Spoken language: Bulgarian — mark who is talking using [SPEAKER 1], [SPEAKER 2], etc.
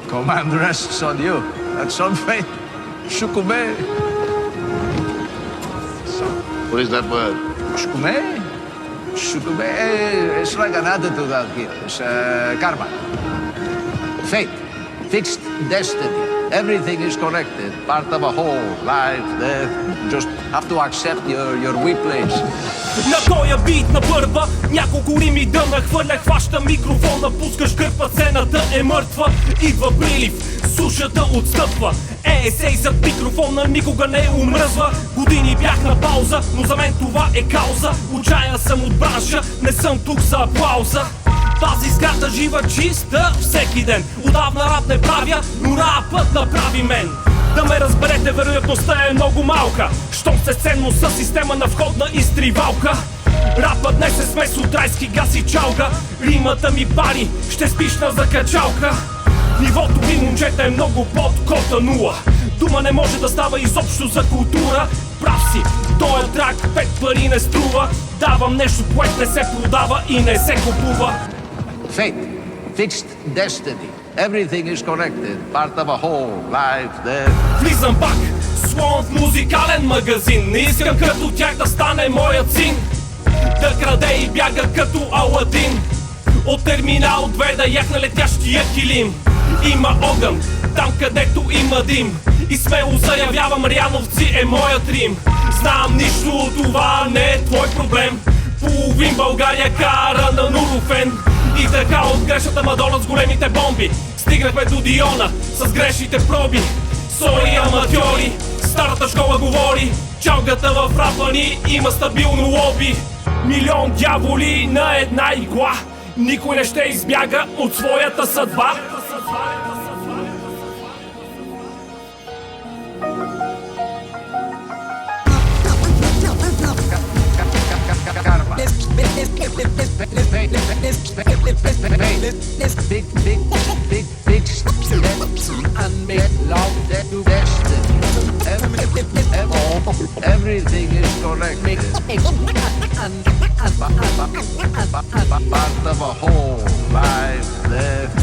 [SPEAKER 1] Command rests on you. That's on fate. Shukume.
[SPEAKER 2] What is that word?
[SPEAKER 1] Shukume? Shukume. It's like an attitude out here. It's karma. Fate. Fixed destiny. Everything is connected. Part of a whole. Life, death. Just have to accept your weak place.
[SPEAKER 3] На тоя бит на първа няколко рими да нахвърля. Хваща микрофона, пускаш гърба, сцената е мъртва. Идва прилив, сушата отстъпва. Есей зад микрофона никога не омръзва. Години бях на пауза, но за мен това е кауза. Отчаян съм от бранша, не съм тук за аплауза. Тази ската жива чиста всеки ден. Отдавна рап не правя, но рапът направи мен. Да ме разберете, вероятността е много малка. Щом сте ценно с система на входна изтривалка. Рапът днес е смес от райски газ и чалга. Римата ми пари, ще спиш на закачалка. Нивото ви, момчета, е много под кота нула. Дума не може да става изобщо за култура. Прав си, тоя трак 5 пари не струва. Давам нещо, което не се продава и не се купува.
[SPEAKER 1] Fate. Fixed destiny. Everything is connected. Part of a whole. Life, death.
[SPEAKER 3] Влизам пак, слон в музикален магазин. Не искам като тях да стане моят син. Да краде и бяга като Аладин. От терминал 2 да яхна летящия килим. Има огън, там където има дим. И смело заявявам, Ряновци е моят Рим. Знам, нищо от това не е твой проблем. Половин България кара на Нурофен. И така от грешната Мадона с големите бомби стигнахме до Диона с грешните проби. Сори аматьори, старата школа говори. Чалгата в рапа ни има стабилно лоби. Милион дяволи на една игла. Никой не ще избяга от своята съдба.
[SPEAKER 1] Big fixed unmade love destiny. Everything is connected. Part of a whole. Life, death.